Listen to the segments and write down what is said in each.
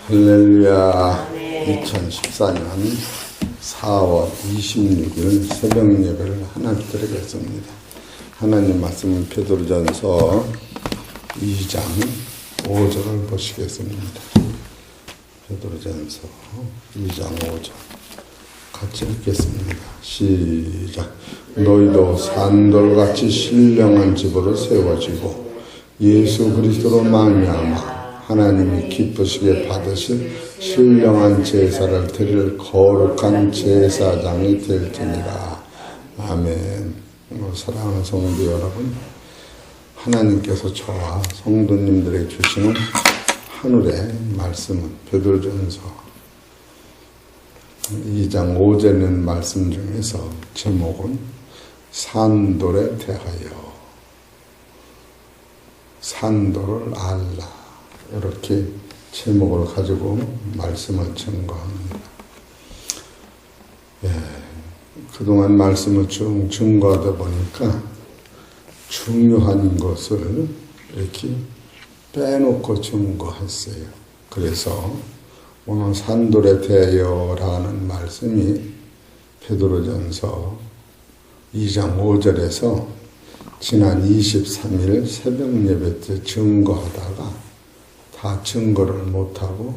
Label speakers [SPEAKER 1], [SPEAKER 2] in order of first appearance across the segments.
[SPEAKER 1] 할렐루야. 2014년 4월 26일 새벽 예배를 하나님 드리겠습니다. 하나님 말씀은 베드로전서 2장 5절을 보시겠습니다. 베드로전서 2장 5절 같이 읽겠습니다. 시작. 너희도 산돌같이 신령한 집으로 세워지고 예수 그리스도로 말미암아 하나님이 기쁘시게 받으실 신령한 제사를 드릴 거룩한 제사장이 될지니라. 아멘. 사랑하는 성도 여러분, 하나님께서 저와 성도님들에게 주시는 하늘의 말씀은 베드로전서 2장 5절에 있는 말씀 중에서 제목은 산돌에 대하여, 산돌을 알라, 이렇게 제목을 가지고 말씀을 증거합니다. 그동안 말씀을 쭉 증거하다 보니까 중요한 것을 이렇게 빼놓고 증거했어요. 그래서 오늘 산돌에 대하여라는 말씀이 베드로전서 2장 5절에서 지난 23일 새벽 예배 때 증거하다가 다 증거를 못하고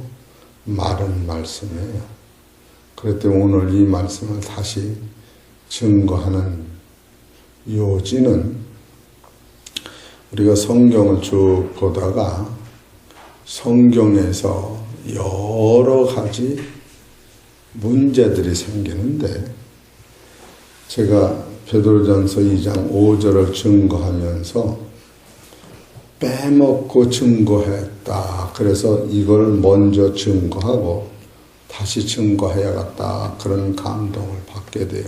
[SPEAKER 1] 마른 말씀이에요. 그랬더니 오늘 이 말씀을 다시 증거하는 요지는, 우리가 성경을 쭉 보다가 성경에서 여러 가지 문제들이 생기는데, 제가 베드로전서 2장 5절을 증거하면서 빼먹고 증거했다. 그래서 이걸 먼저 증거하고 다시 증거해야겠다. 그런 감동을 받게 돼요.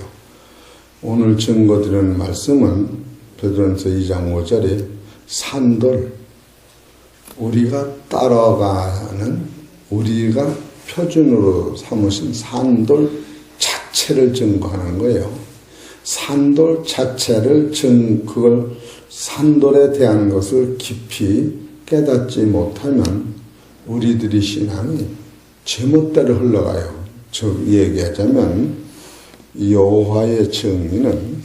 [SPEAKER 1] 오늘 증거드리는 말씀은 베드로전서 2장 5절에 산돌, 우리가 따라가는, 우리가 표준으로 삼으신 산돌 자체를 증거하는 거예요. 산돌 자체를 그걸 산돌에 대한 것을 깊이 깨닫지 못하면 우리들이 신앙이 제멋대로 흘러가요. 즉 얘기하자면 여호와의 정의는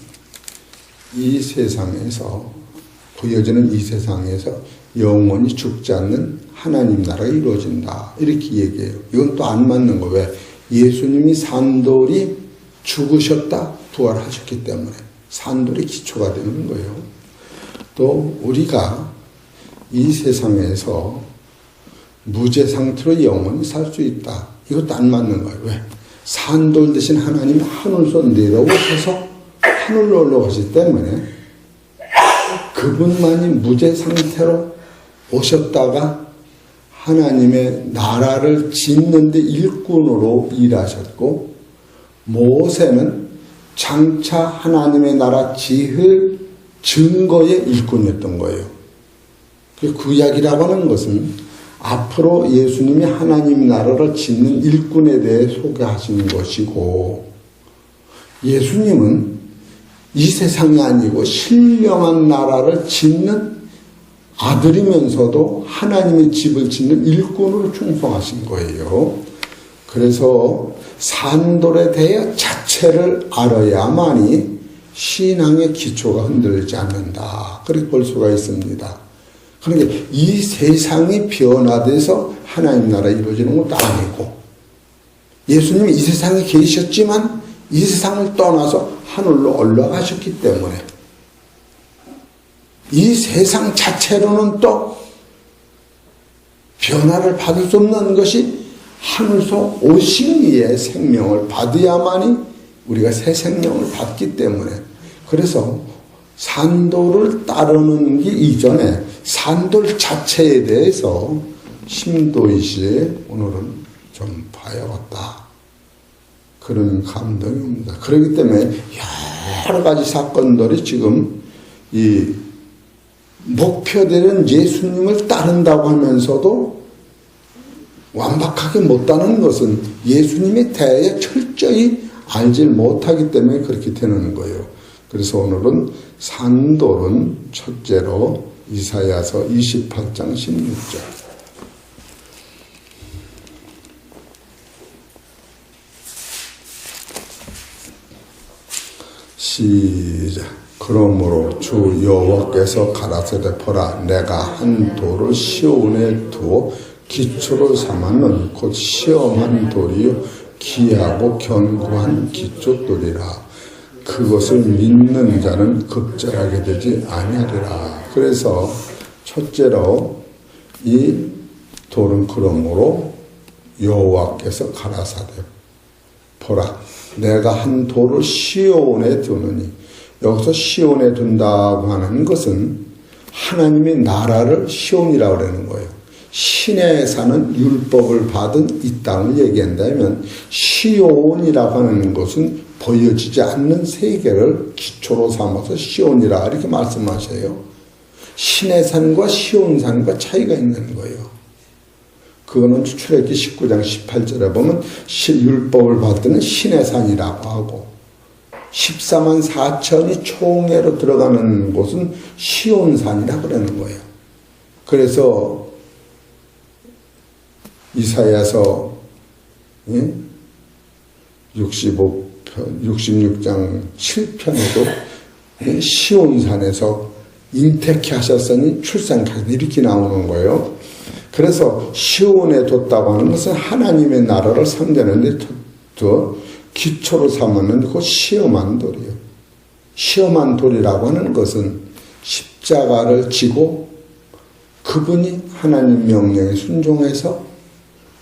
[SPEAKER 1] 이 세상에서, 보여지는 이 세상에서 영원히 죽지 않는 하나님 나라가 이루어진다, 이렇게 얘기해요. 이건 또 안 맞는 거. 왜? 예수님이 산돌이 죽으셨다, 부활하셨기 때문에 산돌이 기초가 되는 거예요. 또 우리가 이 세상에서 무죄 상태로 영원히 살 수 있다, 이것도 안 맞는 거예요. 왜? 산돌 대신 하나님이 하늘에서 내려오셔서 하늘로 올라가시기 때문에 그분만이 무죄 상태로 오셨다가 하나님의 나라를 짓는데 일꾼으로 일하셨고, 모세는 장차 하나님의 나라 지을 증거의 일꾼이었던 거예요. 그 구약이라고 하는 것은 앞으로 예수님이 하나님 나라를 짓는 일꾼에 대해 소개하신 것이고, 예수님은 이 세상이 아니고 신령한 나라를 짓는 아들이면서도 하나님의 집을 짓는 일꾼으로 충성하신 거예요. 그래서 산돌에 대해 자체를 알아야만이 신앙의 기초가 흔들리지 않는다, 그렇게 볼 수가 있습니다. 그러니까 이 세상이 변화돼서 하나님 나라 이루어지는 것도 아니고, 예수님이 이 세상에 계셨지만 이 세상을 떠나서 하늘로 올라가셨기 때문에 이 세상 자체로는 또 변화를 받을 수 없는 것이 하늘에서 오신 이의 생명을 받아야만이 우리가 새 생명을 받기 때문에, 그래서 산돌을 따르는 게 이전에 산돌 자체에 대해서 심도 있이 오늘은 좀 봐야겠다, 그런 감동이 옵니다. 그렇기 때문에 여러 가지 사건들이 지금 이 목표되는 예수님을 따른다고 하면서도 완벽하게 못 따르는 것은 예수님에 대해 철저히 알지 못하기 때문에 그렇게 되는 거예요. 그래서 오늘은 산돌은 첫째로 이사야서 28장 16절. 시작. 그러므로 주 여호와께서 가라사대 보라 내가 한 돌을 시온에 두어 기초로 삼았는 곧 시험한 돌이요 귀하고 견고한 기초돌이라. 그것을 믿는 자는 급절하게 되지 아니하리라. 그래서 첫째로 이 돌은 그러므로 여호와께서 가라사대 보라 내가 한 돌을 시온에 두느니, 여기서 시온에 둔다고 하는 것은 하나님의 나라를 시온이라고 그러는 거예요. 신에 사는 율법을 받은 이 땅을 얘기한다면 시온이라고 하는 것은 보여지지 않는 세계를 기초로 삼아서 시온이라 이렇게 말씀하셔요. 신의 산과 시온산과 차이가 있는 거예요. 그거는 출애굽기 19장 18절에 보면 율법을 받는 신의 산이라고 하고 14만 4천이 총회로 들어가는 곳은 시온산이라고 그러는 거예요. 그래서 이사야서 66장 7편에도 시온산에서 인택케 하셨으니 출산하셨다 이렇게 나오는 거예요. 그래서 시온에 뒀다고 하는 것은 하나님의 나라를 상대하는데 기초로 삼았는데 그 시험한 돌이에요. 시험한 돌이라고 하는 것은 십자가를 지고 그분이 하나님 명령에 순종해서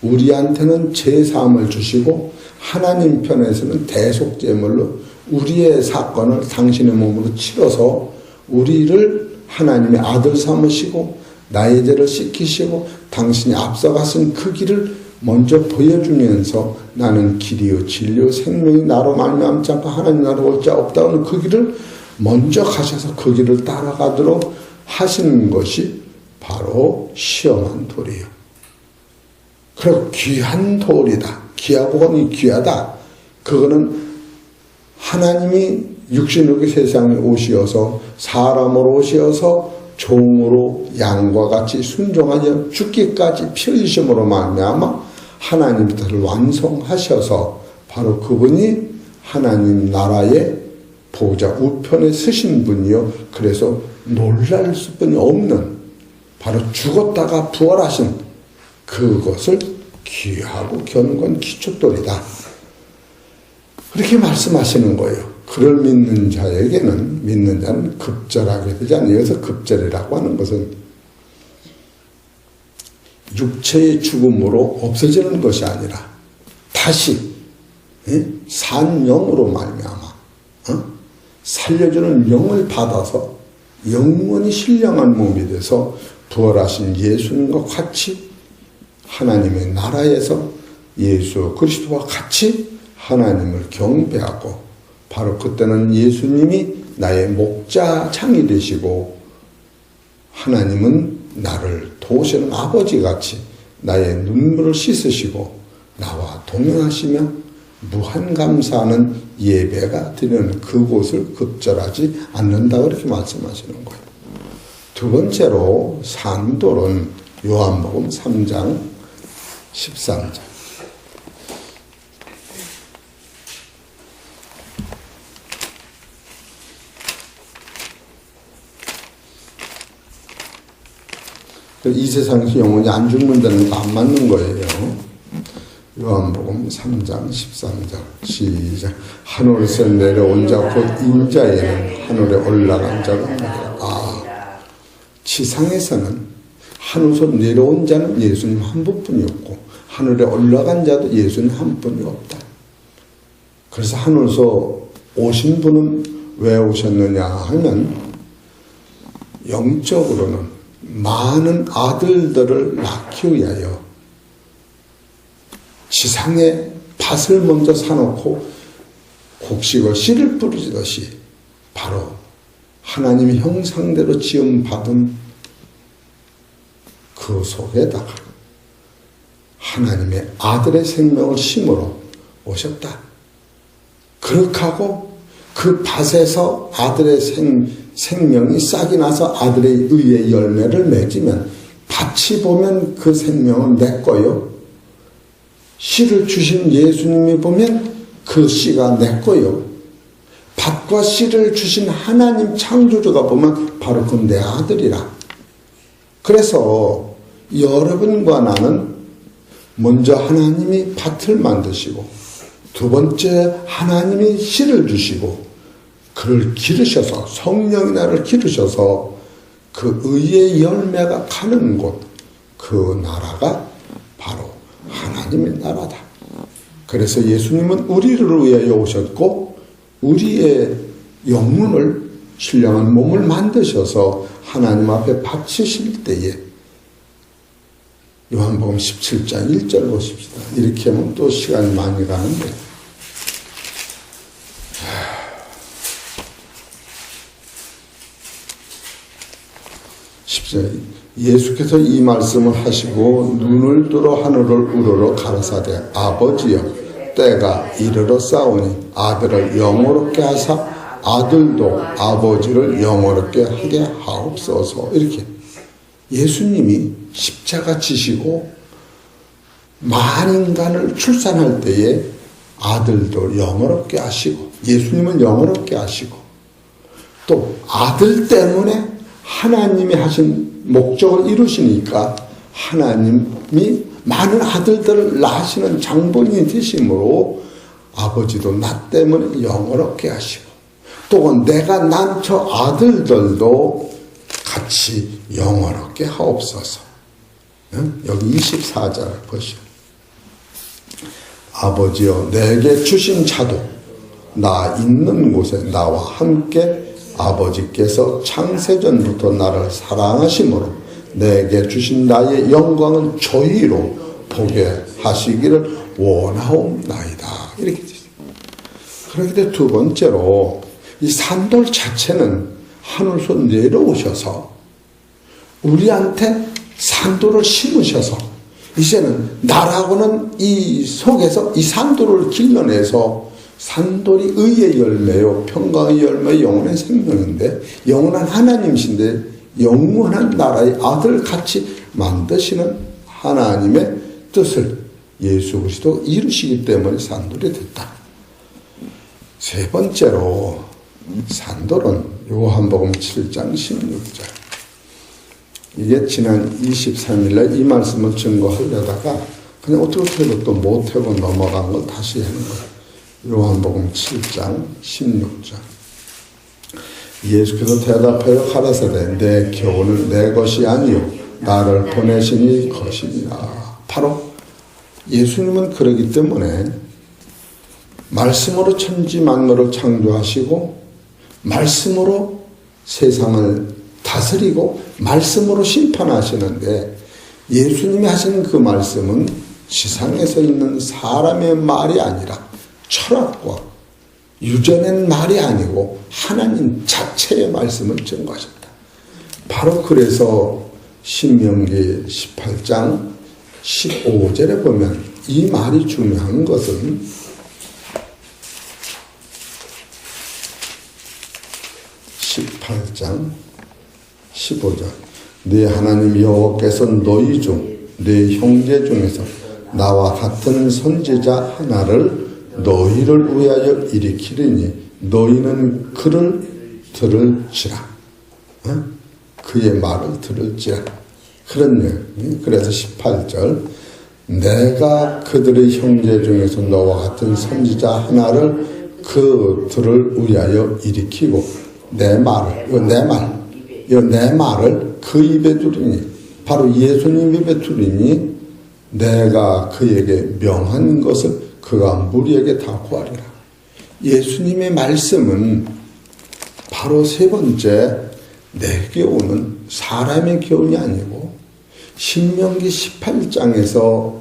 [SPEAKER 1] 우리한테는 제사함을 주시고 하나님 편에서는 대속제물로 우리의 사건을 당신의 몸으로 치러서 우리를 하나님의 아들 삼으시고 나의 죄를 씻기시고 당신이 앞서가신 그 길을 먼저 보여주면서 나는 길이요 진리요 생명이 나로 말미암지 않고 하나님 나라로 올 자 없다 하는 그 길을 먼저 가셔서 그 길을 따라가도록 하시는 것이 바로 시험한 돌이에요. 그리고 귀한 돌이다. 귀하고 귀하다. 그거는 하나님이 육신으로 세상에 오시어서 사람으로 오시어서 종으로 양과 같이 순종하여 죽기까지 피 흘리심으로 말미암아 하나님께를 완성하셔서 바로 그분이 하나님 나라의 보좌 우편에 서신 분이요. 그래서 놀랄 수뿐이 없는 바로 죽었다가 부활하신 그것을 귀하고 견고한 기초돌이다. 그렇게 말씀하시는 거예요. 그를 믿는 자에게는 믿는 자는 급절하게 되지 않아요. 여기서 급절이라고 하는 것은 육체의 죽음으로 없어지는 것이 아니라 다시 산 영으로 말미암아 살려주는 영을 받아서 영원히 신령한 몸이 돼서 부활하신 예수님과 같이 하나님의 나라에서 예수 그리스도와 같이 하나님을 경배하고 바로 그때는 예수님이 나의 목자장이 되시고 하나님은 나를 도우시는 아버지같이 나의 눈물을 씻으시고 나와 동행하시며 무한 감사하는 예배가 드리는 그곳을 급절하지 않는다고 이렇게 말씀하시는 거예요. 두 번째로 산돌은 요한복음 3장 13절. 이 세상에서 영원히 안 죽는다는 거 안 맞는 거예요. 요한복음 3장 13절 시작. 하늘에서 내려온 자 곧 인자에는 하늘에 올라간 자가 없다. 지상에서는 하늘에서 내려온 자는 예수님 한 분뿐이었고 하늘에 올라간 자도 예수님 한 분이 없다. 그래서 하늘에서 오신 분은 왜 오셨느냐 하면 영적으로는 많은 아들들을 낳기 위하여 지상에 밭을 먼저 사놓고 곡식을 씨를 뿌리듯이 바로 하나님의 형상대로 지음받은 그 속에다가 하나님의 아들의 생명을 심으러 오셨다. 그렇게 하고 그 밭에서 아들의 생명이 싹이 나서 아들의 의의 열매를 맺으면 밭이 보면 그 생명은 내 거요. 씨를 주신 예수님이 보면 그 씨가 내 거요. 밭과 씨를 주신 하나님 창조주가 보면 바로 그 내 아들이라. 그래서 여러분과 나는 먼저 하나님이 밭을 만드시고 두 번째 하나님이 씨를 주시고 그를 기르셔서 성령이 나를 기르셔서 그 의의 열매가 가는 곳, 그 나라가 바로 하나님의 나라다. 그래서 예수님은 우리를 위하여 오셨고 우리의 영혼을 신령한 몸을 만드셔서 하나님 앞에 바치실 때에 요한복음 17장 1절 보십시다. 이렇게 하면 또 시간이 많이 가는데 10절 예수께서 이 말씀을 하시고 눈을 뜨러 하늘을 우러러 가라사대 아버지여 때가 이르러 싸우니 아들을 영원롭게 하사 아들도 아버지를 영원롭게 하게 하옵소서. 이렇게 예수님이 십자가 지시고 만인간을 출산할 때에 아들도 영원롭게 하시고 예수님은 영원롭게 하시고 또 아들 때문에 하나님이 하신 목적을 이루시니까 하나님이 많은 아들들을 낳으시는 장본인이 되심으로 아버지도 나 때문에 영원롭게 하시고 또 내가 낳은 저 아들들도 같이 영원롭게 하옵소서. 여기 24절 보시오. 아버지여 내게 주신 자도 나 있는 곳에 나와 함께 아버지께서 창세전부터 나를 사랑하심으로 내게 주신 나의 영광은 저희로 보게 하시기를 원하옵나이다. 이렇게 되죠. 그렇게 돼 두 번째로 이 산돌 자체는 하늘에서 내려오셔서 우리한테 산돌을 심으셔서 이제는 나라고는 이 속에서 이 산돌을 길러내서 산돌이 의의 열매요 평강의 열매 영원한 생명인데 영원한 하나님이신데 영원한 나라의 아들같이 만드시는 하나님의 뜻을 예수 그리스도 이루시기 때문에 산돌이 됐다. 세 번째로 산돌은 요한복음 7장 16절 이게 지난 23일날 이 말씀을 증거하려다가 그냥 어떻게 해도 또 못하고 넘어간 걸 다시 하는 거예요. 요한복음 7장 16절 예수께서 대답하여 가라사대 내 교훈은 내 것이 아니요 나를 보내시니 것이니라. 바로 예수님은 그러기 때문에 말씀으로 천지 만물을 창조하시고 말씀으로 세상을 다스리고 말씀으로 심판하시는데 예수님이 하시는 그 말씀은 지상에서 있는 사람의 말이 아니라 철학과 유전의 말이 아니고 하나님 자체의 말씀을 증거하셨다. 바로 그래서 신명기 18장 15절에 보면 이 말이 중요한 것은 18장 15절 네 하나님 여호와께서 너희 중 네 형제 중에서 나와 같은 선지자 하나를 너희를 위하여 일으키리니 너희는 그를 들을지라. 그의 말을 들을지라. 그런 일. 그래서 18절 내가 그들의 형제 중에서 너와 같은 선지자 하나를 그들을 위하여 일으키고 내 말을 그 입에 두리니 바로 예수님 입에 두리니 내가 그에게 명한 것을 그가 무리에게 다 구하리라. 예수님의 말씀은 바로 세 번째 내 교훈은 사람의 교훈이 아니고 신명기 18장에서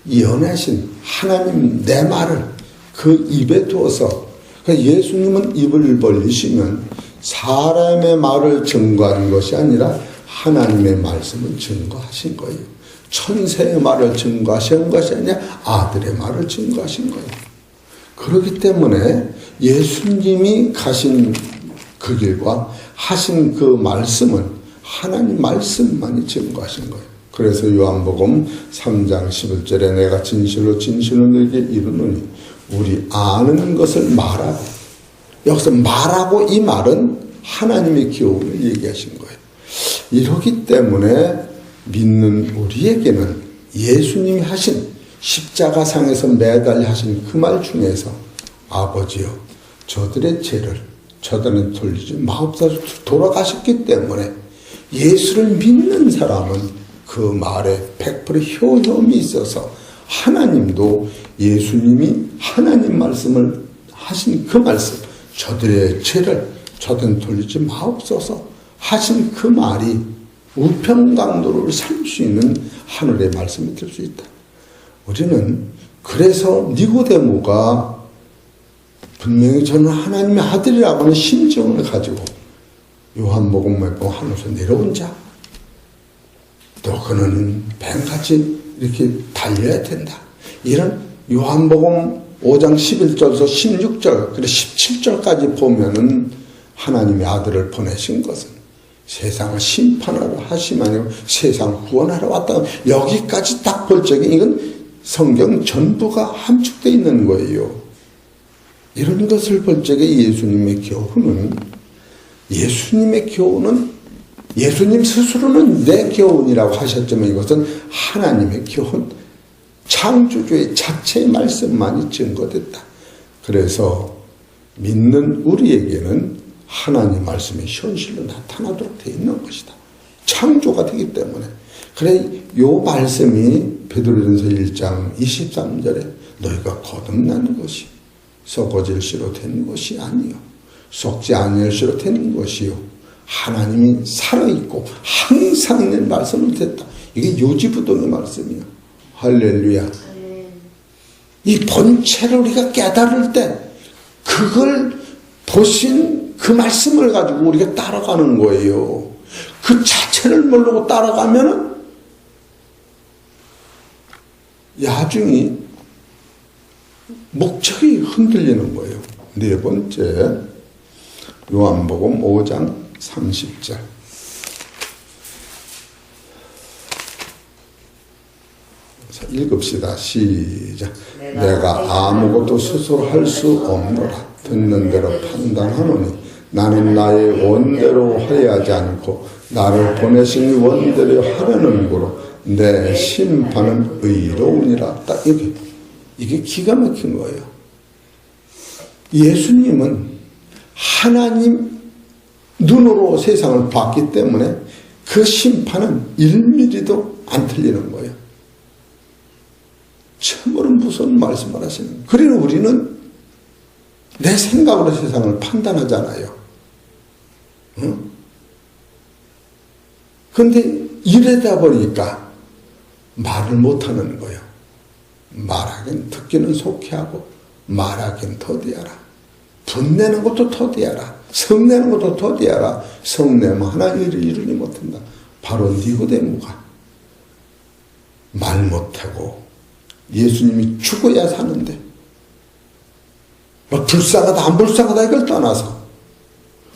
[SPEAKER 1] 예언하신 하나님 내 말을 그 입에 두어서 예수님은 입을 벌리시면 사람의 말을 증거하는 것이 아니라 하나님의 말씀을 증거하신 거예요. 천세의 말을 증거하신 것이 아니라 아들의 말을 증거하신 거예요. 그렇기 때문에 예수님이 가신 그 길과 하신 그 말씀은 하나님 말씀만이 증거하신 거예요. 그래서 요한복음 3장 11절에 내가 진실로 진실로 너에게 이르노니 우리 아는 것을 말하고 여기서 말하고 이 말은 하나님의 교훈을 얘기하신 거예요. 이러기 때문에 믿는 우리에게는 예수님이 하신 십자가상에서 매달려 하신 그 말 중에서 아버지여 저들의 죄를 저들은 돌리지 마옵소서 돌아가셨기 때문에 예수를 믿는 사람은 그 말에 100% 효험이 있어서 하나님도 예수님이 하나님 말씀을 하신 그 말씀 저들의 죄를 저들은 돌리지 마옵소서 하신 그 말이 우편강도를 살 수 있는 하늘의 말씀이 될 수 있다. 우리는 그래서 니고데모가 분명히 저는 하나님의 아들이라고 하는 심정을 가지고 요한복음에 보면 하늘에서 내려온 자 또 그는 뱀같이 이렇게 달려야 된다. 이런 요한복음 5장 11절에서 16절 그리고 17절까지 보면은 하나님의 아들을 보내신 것은 세상을 심판하러 하심이 아니고 세상을 구원하러 왔다. 여기까지 딱 볼 적에 이건 성경 전부가 함축되어 있는 거예요. 이런 것을 볼 적에 예수님의 교훈은 예수님 스스로는 내 교훈이라고 하셨지만 이것은 하나님의 교훈, 창조주의 자체의 말씀만이 증거됐다. 그래서 믿는 우리에게는 하나님 말씀이 현실로 나타나도록 되어 있는 것이다. 창조가 되기 때문에. 그래 요 말씀이 베드로전서 1장 23절에 너희가 거듭나는 것이 썩어질 씨로 된 것이 아니요 썩지 아니할 씨로 된 것이요 하나님이 살아있고 항상 있는 말씀을 듣다. 이게 요지부동의 말씀이요. 할렐루야. 이 본체를 우리가 깨달을 때 그걸 보신 그 말씀을 가지고 우리가 따라가는 거예요. 그 자체를 모르고 따라가면은 야중이 목적이 흔들리는 거예요. 네 번째 요한복음 5장 30절 자, 읽읍시다. 시작. 내가 아무것도 스스로 할 수 없노라. 듣는 대로 판단하노니 나는 나의 원대로 하여하지 않고 나를 보내신 원대로 하려는 거로 내 심판은 의로우니라. 딱 이게 기가 막힌 거예요. 예수님은 하나님 눈으로 세상을 봤기 때문에 그 심판은 1mm도 안 틀리는 거예요. 참으로 무서운 말씀을 하시는 거예요. 그러나 우리는 내 생각으로 세상을 판단하잖아요. 그런데 이러다 보니까 말을 못하는 거예요. 말하긴 듣기는 속히하고 말하긴 더디하라. 분내는 것도 더디하라. 성내는 것도 더디하라. 성내면 하나 일을 이루지 못한다. 바로 니고데모가 말 못하고 예수님이 죽어야 사는데 불쌍하다 안 불쌍하다 이걸 떠나서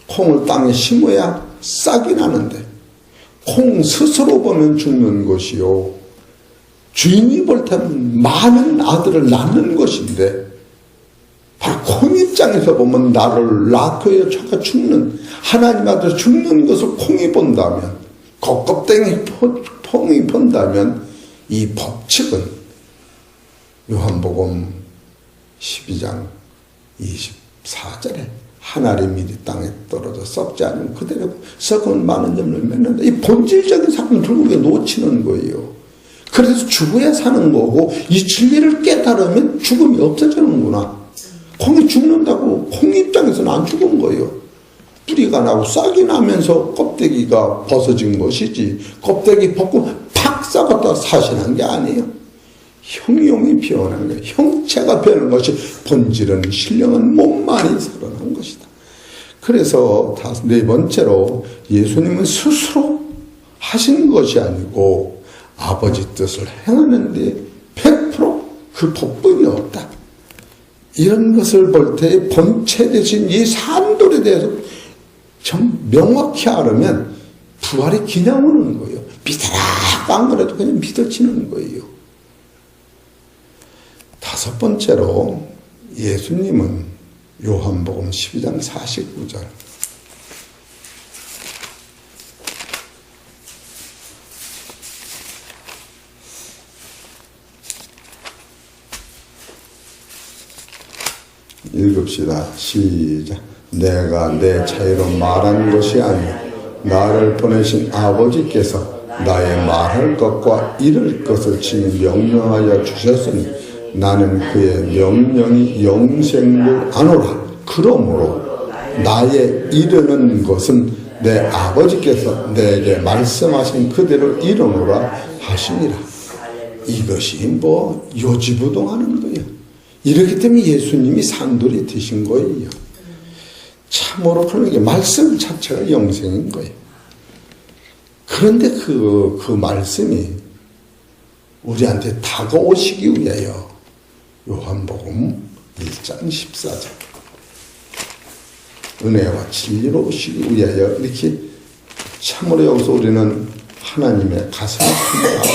[SPEAKER 1] 콩을 땅에 심어야 싹이 나는데 콩 스스로 보면 죽는 것이요 주인이 볼 때는 많은 아들을 낳는 것인데 바로 콩 입장에서 보면 나를 낳고요 저가 죽는 하나님 아들 죽는 것을 콩이 본다면 겉껍데기 콩이 본다면 이 법칙은 요한복음 12장 24절에 하나의 밀이 땅에 떨어져 썩지 않으면 그대로 썩은 많은 점을 맺는다. 이 본질적인 사건을 결국에 놓치는 거예요. 그래서 죽어야 사는 거고 이 진리를 깨달으면 죽음이 없어지는구나. 콩이 죽는다고 콩 입장에서는 안 죽은 거예요. 뿌리가 나고 싹이 나면서 껍데기가 벗어진 것이지 껍데기 벗고 팍 썩었다 사실한 게 아니에요. 형용이 변한 거예요. 형체가 변한 것이 본질은 신령한 몸만이 살아난 것이다. 그래서 네 번째로 예수님은 스스로 하신 것이 아니고 아버지 뜻을 행하는데 100% 법분이 없다. 이런 것을 볼 때 본체 대신 이 산돌에 대해서 좀 명확히 알으면 부활이 그냥 오는 거예요. 믿어라 안 그래도 그냥 믿어지는 거예요. 다섯 번째로 예수님은 요한복음 12장 49절. 읽읍시다. 시작. 내가 내 차이로 말한 것이 아니요 나를 보내신 아버지께서 나의 말할 것과 이룰 것을 친히 명령하여 주셨으니 나는 그의 명령이 영생을 아노라. 그러므로 나의 이르는 것은 내 아버지께서 내게 말씀하신 그대로 이루노라 하시니라. 이것이 뭐 요지부동하는 거예요. 이렇기 때문에 예수님이 산돌이 되신 거예요. 참으로 그런 게 말씀 자체가 영생인 거예요. 그런데 그 말씀이 우리한테 다가오시기 위하여 요한복음 1장 14절 은혜와 진리로 오시기 위하여 이렇게 참으로 여기서 우리는 하나님의 가슴을 품어가고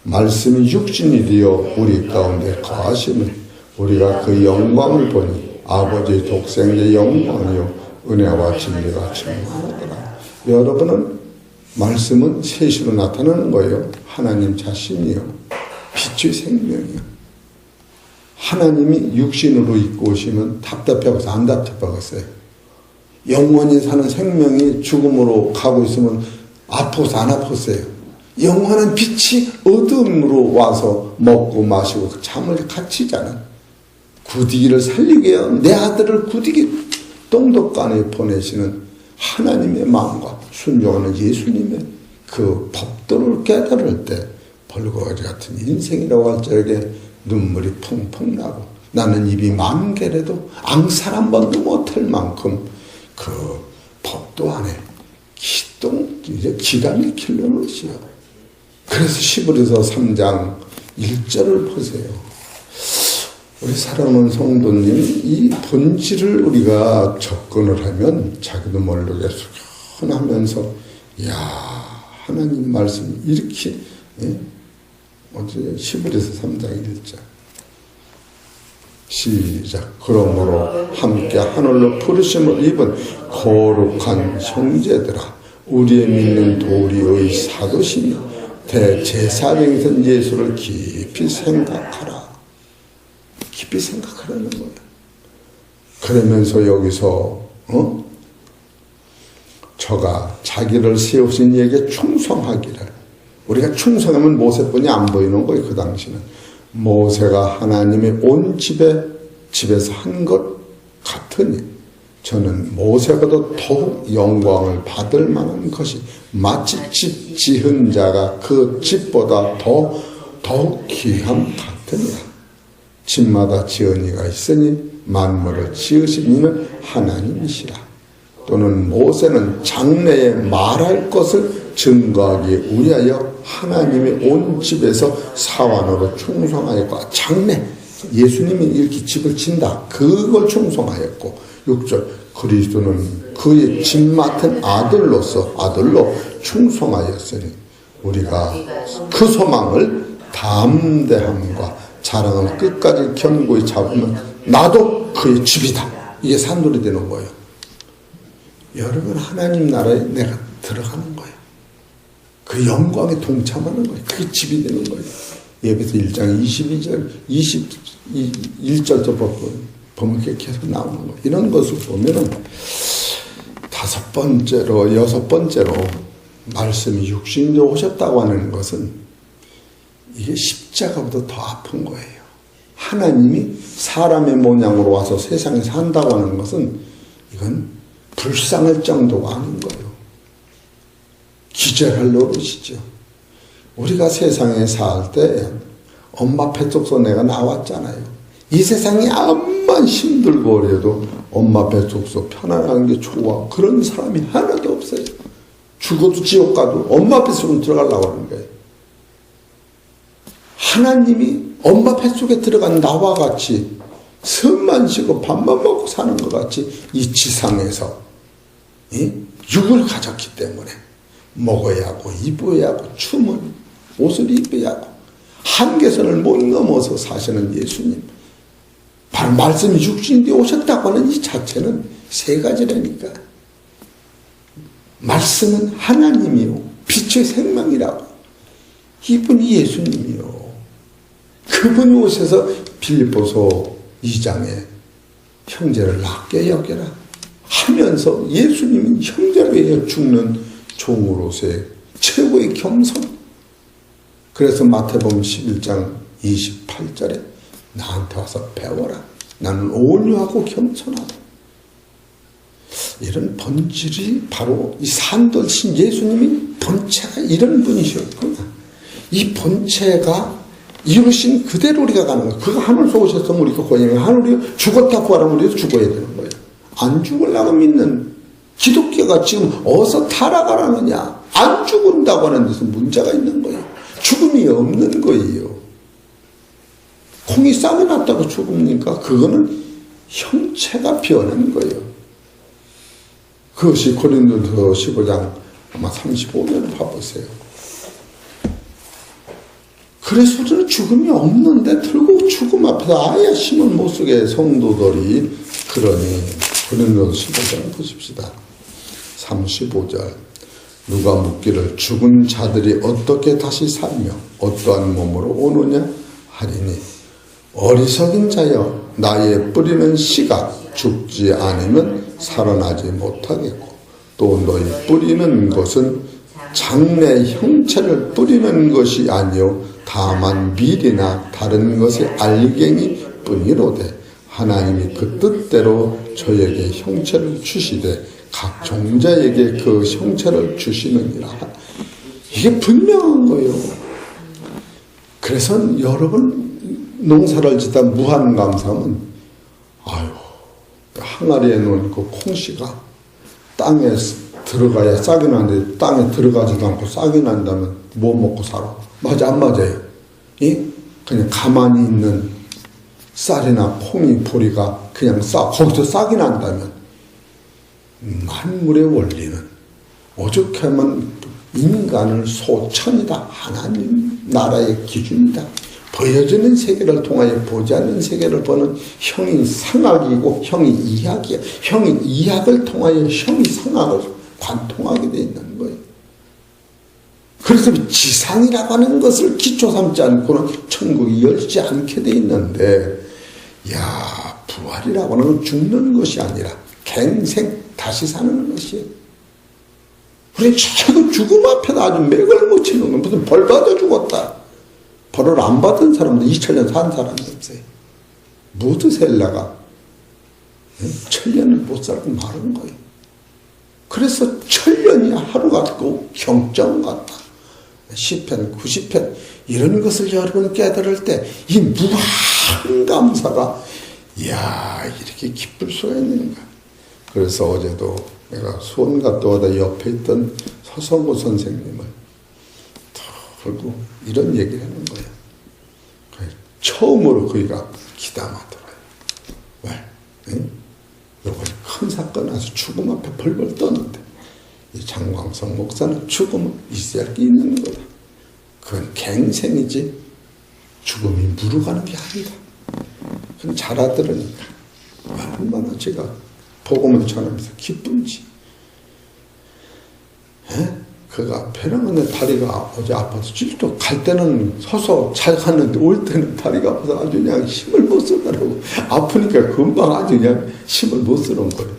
[SPEAKER 1] 말씀이 육신이 되어 우리 가운데 거하시는 우리가 그 영광을 보니 아버지 독생의 영광이요 은혜와 진리가 충만하더라. 여러분은 말씀은 세시로 나타나는 거예요. 하나님 자신이요 빛의 생명이요. 하나님이 육신으로 입고 오시면 답답해서 안 답답하겠어요. 영원히 사는 생명이 죽음으로 가고 있으면 아파서 안 아팠어요. 영원한 빛이 어둠으로 와서 먹고 마시고 잠을 갇히잖아. 구디기를 살리게 해요. 내 아들을 구디기 동독간에 보내시는 하나님의 마음과 순종하는 예수님의 그 법도를 깨달을 때 벌거지 같은 인생이라고 할 적에 눈물이 펑펑 나고 나는 입이 만 개라도 앙살 한 번도 못할 만큼 그 법도 안에 이제 기가 막힐 노릇이요. 그래서 시브리서 3장 1절을 보세요. 우리 사랑하는 성도님, 이 본질을 우리가 접근을 하면 자기도 모르게 수련하면서, 야 하나님 말씀이 이렇게, 시브리서 3장 1절. 시작. 그러므로 함께 하늘로 부르심을 입은 거룩한 형제들아, 우리의 믿는 도리의 사도시며 대제사장이신 예수를 깊이 생각하라. 깊이 생각하라는 거예요. 그러면서 여기서 저가 자기를 세우신 이에게 충성하기를. 우리가 충성하면 모세뿐이 안 보이는 거예요. 그 당시는 모세가 하나님의 온 집에서 한 것 같으니 저는 모세보다 더욱 영광을 받을 만한 것이 마치 집 지은 자가 그 집보다 더욱 귀함 같으니라. 집마다 지은이가 있으니 만물을 지으신 이는 하나님이시라. 또는 모세는 장래에 말할 것을 증거하기 위하여 하나님의 온 집에서 사환으로 충성하였고, 장래 예수님이 이렇게 집을 진다 그걸 충성하였고, 6절 그리스도는 그의 집 맡은 아들로 충성하였으니 우리가 그 소망을 담대함과 자랑을 끝까지 견고히 잡으면 나도 그의 집이다. 이게 산돌이 되는 거예요. 여러분, 하나님 나라에 내가 들어가는 거예요. 그 영광에 동참하는 거예요. 그게 집이 되는 거예요. 예배서 1장 22절 21절도 보면 계속 나오는 거예요. 이런 것을 보면은 다섯 번째로 여섯 번째로 말씀이 육신으로 오셨다고 하는 것은 이게 십자가보다 더 아픈 거예요. 하나님이 사람의 모양으로 와서 세상에 산다고 하는 것은 이건 불쌍할 정도가 아닌 거예요. 기절할 노릇이죠. 우리가 세상에 살 때 엄마 뱃속에서 내가 나왔잖아요. 이 세상이 암만 힘들고 그래도 엄마 뱃속에서 편안한 게 좋아. 그런 사람이 하나도 없어요. 죽어도 지옥 가도 엄마 뱃속으로 들어가려고 하는 거예요. 하나님이 엄마 뱃속에 들어간 나와 같이 숨만 쉬고 밥만 먹고 사는 것 같이 이 지상에서 육을 가졌기 때문에 먹어야 하고 입어야 하고 춤은 옷을 입어야 하고 한계선을 못 넘어서 사시는 예수님, 바로 말씀이 육신이 오셨다고 하는 이 자체는 세 가지라니까. 말씀은 하나님이요, 빛의 생명이라고. 이분이 예수님이요. 그분이 오셔서 빌립보서 2장에 형제를 낮게 여겨라 하면서 예수님은 형제를 위해 죽는 종으로서의 최고의 겸손. 그래서 마태복음 11장 28절에 나한테 와서 배워라. 나는 온유하고 겸손하다. 이런 본질이 바로 이 산돌신 예수님이 본체가 이런 분이셨구나. 이 본체가 이루신 그대로 우리가 가는 거예요. 그거 하늘에서 오셨으면 우리가 고향에 하늘이 죽었다 구하라면 우리도 죽어야 되는 거예요. 안 죽으려고 믿는 기독교가 지금 어디서 타락하라느냐. 안 죽은다고 하는 데서 문제가 있는 거예요. 죽음이 없는 거예요. 콩이 싹이 났다고 죽습니까? 그거는 형체가 변한 거예요. 그것이 고린도서 15장 아마 35년을 봐보세요. 그래서 우리는 죽음이 없는데 결국 죽음 앞에서 아예 힘을 못 쓰게 성도들이 그러니 고린도서 15장 보십시다. 35절 누가 묻기를 죽은 자들이 어떻게 다시 살며 어떠한 몸으로 오느냐 하리니 어리석인 자여 나의 뿌리는 씨가 죽지 않으면 살아나지 못하겠고 또 너희 뿌리는 것은 장래 형체를 뿌리는 것이 아니요 다만 밀이나 다른 것의 알갱이 뿐이로되 하나님이 그 뜻대로 저에게 형체를 주시되 각 종자에게 그 형체를 주시느니라. 이게 분명한 거예요. 그래서 여러분 농사를 짓다 무한감사하면 아유 항아리에 놓은 그 콩씨가 땅에 들어가야 싹이 나는데 땅에 들어가지도 않고 싹이 난다면 뭐 먹고 살아? 맞아 안 맞아요? 예? 그냥 가만히 있는 쌀이나 콩이 보리가 그냥 거기서 싹이 난다면 만물의 원리는 오죽 하면 인간을 소천이다. 하나님 나라의 기준이다. 보여지는 세계를 통하여 보지 않는 세계를 보는 형이 상학이고 형이 이학이야. 형이 이학을 통하여 형이 상학을 관통하게 돼 있는 거예요. 그래서 지상이라고 하는 것을 기초 삼지 않고는 천국이 열지 않게 돼 있는데 야 부활이라고 하는 건 죽는 것이 아니라 갱생 다시 사는 것이에요. 우리 최고 죽음 앞에다 아주 맥을 못 치는 건 무슨 벌 받아 죽었다. 벌을 안 받은 사람도 2000년 산 사람이 없어요. 무드셀라가 1000년을 못 살고 마른 거예요. 그래서 1000년이 하루 같고 경점 같다. 시편 90편 이런 것을 여러분 깨달을 때 이 무한 감사가 이야 이렇게 기쁠 수가 있는가. 그래서 어제도 내가 수원 갔다 오다 옆에 있던 서성구 선생님을 들고 이런 얘기를 하는 거예요. 처음으로 그이가 기담하더라고요. 왜? 응? 요번에 큰 사건 나서 죽음 앞에 벌벌 떠는데 이 장광석 목사는 죽음은 있어야 있는 거다. 그건 갱생이지 죽음이 무르가는 게 아니다. 그건 잘 알아들으니까 얼마나 제가 복음을 전하면서 기쁜지. 그가 벼랑은데 다리가 어제 아파서 찔도 갈 때는 서서 잘 갔는데 올 때는 다리가 아파서 아주 그냥 힘을 못 쓰더라고. 아프니까 금방 아주 그냥 힘을 못 쓰는 거예요.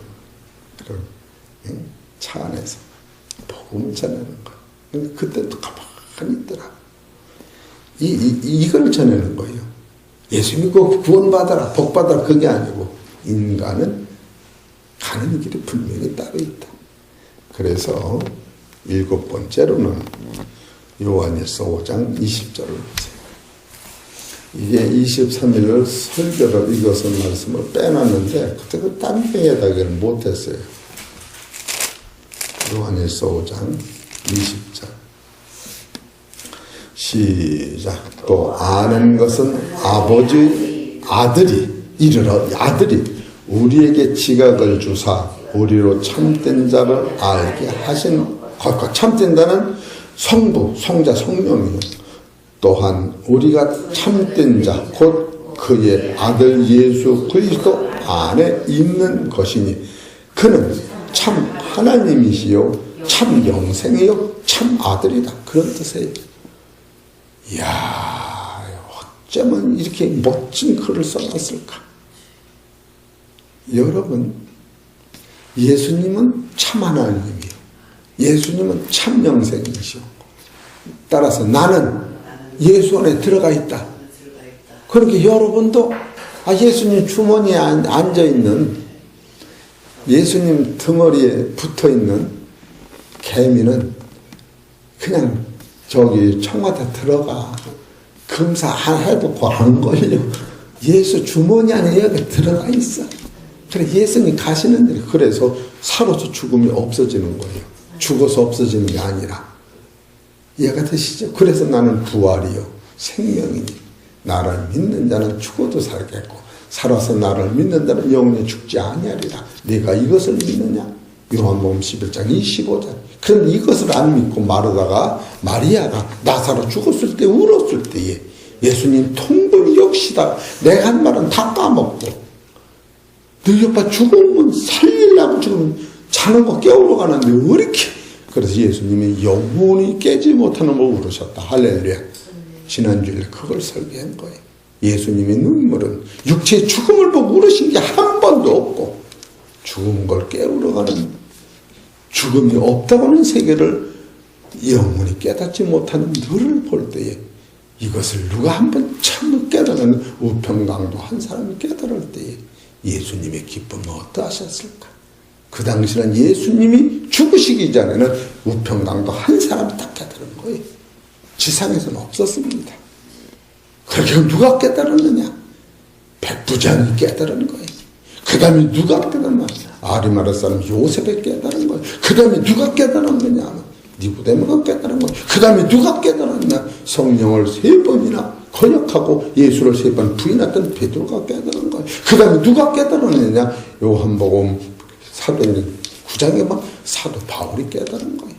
[SPEAKER 1] 차 안에서 복음을 전하는 거예요. 그때도 가만히 있더라. 이걸 전하는 거예요. 예수 믿고 구원받아라, 복받아라 그게 아니고 인간은 가는 길이 분명히 따로 있다. 그래서 7번째로는 요한일서 5장 20절을 보세요. 이게 23일을 설교를 이것은 말씀을 빼놨는데 그때 그 딴병에다가는 못했어요. 요한일서 5장 20절 시작. 또 아는 것은 아버지의 아들이 우리에게 지각을 주사 우리로 참된 자를 알게 하신 참된 자는 성부, 성자, 성령이요. 또한 우리가 참된 자, 곧 그의 아들 예수 그리스도 안에 있는 것이니 그는 참 하나님이시요 참 영생이요 참 아들이다. 그런 뜻이에요. 이야, 어쩌면 이렇게 멋진 글을 써놨을까. 여러분, 예수님은 참 하나님이요 예수님은 참 영생이시오. 따라서 나는 예수 안에 들어가 있다. 그렇게 여러분도 예수님 주머니에 앉아있는, 예수님 등허리에 붙어있는 개미는 그냥 저기 청와대 들어가 검사 안 해놓고 안 걸려. 예수 주머니 안에 여기 들어가 있어. 그래, 예수님 가시는 데를. 그래서 살아서 죽음이 없어지는 거예요. 죽어서 없어지는 게 아니라. 이해가 되시죠? 그래서 나는 부활이요 생명이니 나를 믿는 자는 죽어도 살겠고 살아서 나를 믿는 자는 영원히 죽지 아니하리라. 네가 이것을 믿느냐? 요한복음 11장 25절. 그런데 이것을 안 믿고 마르다가, 마리아가 나사로 죽었을 때 울었을 때에 예수님 통분 역시다. 내가 한 말은 다 까먹고 너희 오빠 죽으면 살리려고 지금 자는 거 깨우러 가는데 왜 이렇게. 그래서 예수님이 영원히 깨지 못하는 걸 울으셨다. 할렐루야. 지난주에 그걸 설계한 거예요. 예수님의 눈물은 육체의 죽음을 보고 울으신 게 한 번도 없고 죽은 걸 깨우러 가는, 죽음이 없다고 하는 세계를 영원히 깨닫지 못하는 너를 볼 때에 이것을 누가 한번 참 깨달은 우평강도 한 사람이 깨달을 때에 예수님의 기쁨은 어떠하셨을까? 그 당시는 예수님이 죽으시기 전에는 우평강도 한 사람이 딱 깨달은 거예요. 지상에서는 없었습니다. 그렇게 누가 깨달았느냐? 백부장이 깨달은 거예요. 그 다음에 누가 깨달았냐? 아리마다 사람 요셉이 깨달은 거예요. 그 다음에 누가 깨달았느냐? 니고데모가 깨달은 거예요. 그 다음에 누가 깨달았냐? 성령을 3번이나 번역하고 예수를 3번 부인했던 베드로가 깨달은 거예요. 그 다음에 누가 깨달았느냐? 요한복음 사도행전 9장에만 사도 바울이 깨달은 거예요.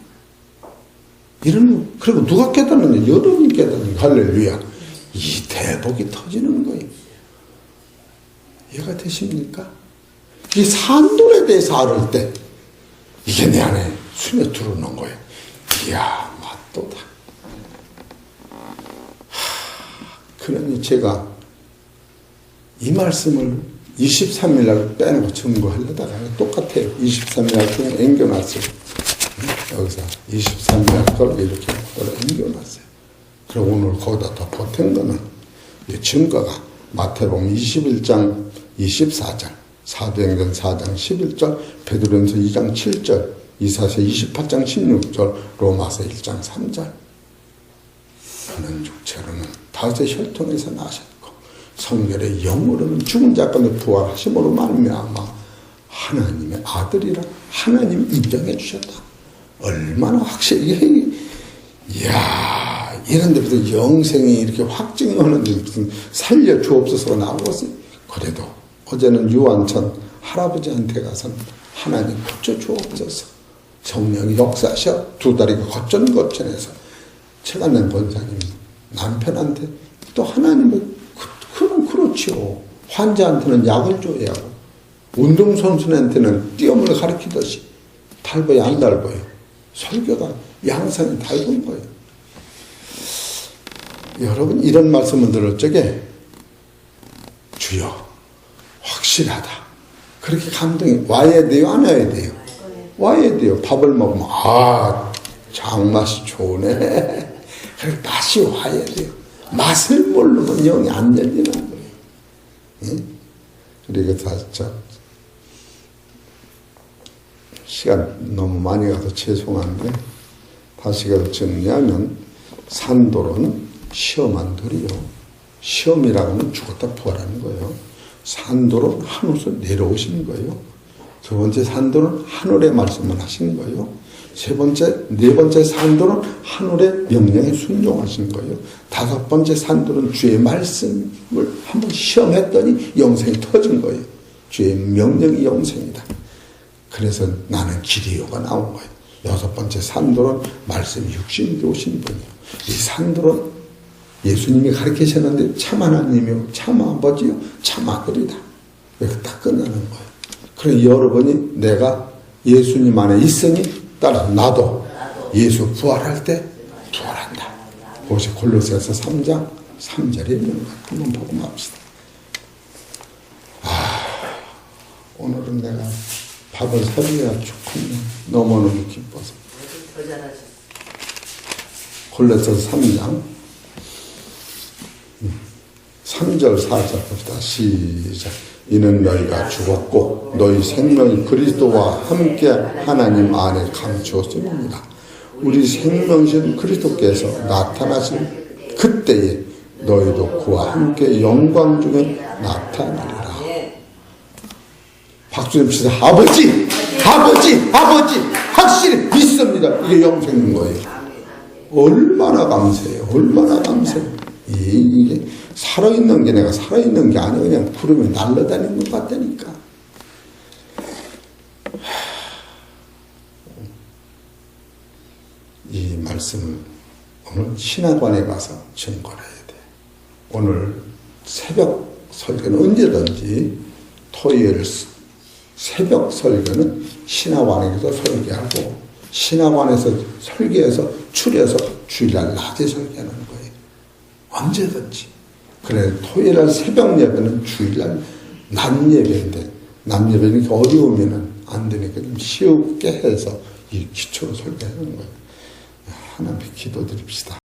[SPEAKER 1] 그리고 누가 깨달았느냐? 여러분이 깨달은 거예요. 할렐루야. 이 대복이 터지는 거예요. 이해가 되십니까? 이 산돌에 대해서 알을 때 이게 내 안에 스며 들어오는 거예요. 이야, 맛도다. 그러니 제가 이 말씀을 23일날 빼놓고 증거하려다가 똑같아요. 23일날 좀 앵겨놨어요. 여기서 23일날 걸 이렇게 앵겨놨어요. 그리고 오늘 거기다 더 보탠 거는 이 증거가 마태복음 21장 24절, 사도행전 4장 11절, 베드로전서 2장 7절, 이사야서 28장 16절, 로마서 1장 3절. 그는 육체로는 다윗의 혈통에서 나셨고 성결의 영으로는 죽은 자 가운데 부활하심으로 말미암아 하나님의 아들이라 하나님 인정해 주셨다. 얼마나 확실히. 이야, 이런 데부터 영생이 이렇게 확증이 오는데 무슨 살려주옵소서가 나오겠어요. 그래도 어제는 유한천 할아버지한테 가서 하나님 고쳐주옵소서. 성령이 역사하셔. 2다리가 거천거천해서 최간난 권사님 남편한테 또 하나님은 그럼 그렇죠. 환자한테는 약을 줘야 하고 운동선수한테는 뛰어물을 가르치듯이 닮아야 안 닮아요. 설교가 양상이 닮은 거예요. 여러분 이런 말씀을 들을 적에 주여 확실하다. 그렇게 감동이 와야 돼요? 안 와야 돼요? 와야 돼요. 밥을 먹으면 장맛이 좋네. 그래 맛이 와야 돼요. 맛을 모르면 영이 안 열리는 거예요. 예? 그리고 시간 너무 많이 가서 죄송한데 다시 가서 정리하면 산돌은 시험한 돌이요. 시험이라고 하면 죽었다 부활하는 거예요. 산돌은 하늘에서 내려오시는 거예요. 두 번째 산돌은 하늘의 말씀을 하시는 거예요. 네 번째 산돌은 하늘의 명령에 순종하시는 거예요. 5번째 산돌은 주의 말씀을 한번 시험했더니 영생이 터진 거예요. 주의 명령이 영생이다. 그래서 나는 길이요가 나온 거예요. 6번째 산돌은 말씀이 육신이 오신 분이에요. 이 산돌은 예수님이 가르치셨는데 참 하나님이요, 참 아버지요, 참 아들이다. 이렇게 딱 끝나는 거예요. 그래 여러분이 내가 예수님 안에 있으니 따라 나도 예수 부활할 때 부활한다. 그것이 골로새서 3장 3절에 있는 것 한번 보고 맙시다. 오늘은 내가 밥을 사줘야 좋겠네. 너무너무 기뻐서. 골로새서 3장 3절 4절 봅시다. 시작. 이는 너희가 죽었고 너희 생명이 그리스도와 함께 하나님 안에 감추었음이니라. 우리 생명이신 그리스도께서 나타나실 그때에 너희도 그와 함께 영광 중에 나타나리라. 박수 좀 치세요. 아버지! 확실히 믿습니다. 이게 영생인 거예요. 얼마나 감사해요. 얼마나 감사해요. 이게 살아있는 게 내가 살아있는 게 아니라 그냥 구름에 날아다니는 것 같다니까. 이 말씀을 오늘 신학관에 가서 증거를 해야 돼. 오늘 새벽 설교는 언제든지 토요일 새벽 설교는 신학관에서 설교하고 신학관에서 설교해서 추려서 주일날 낮에 설교하는 거예요. 언제든지. 그래 토요일날 새벽 예배는 주일날 낮 예배인데 낮 예배는 어려우면 안 되니까 좀 쉽게 해서 이 기초로 설교하는 거예요. 하나님께 기도드립시다.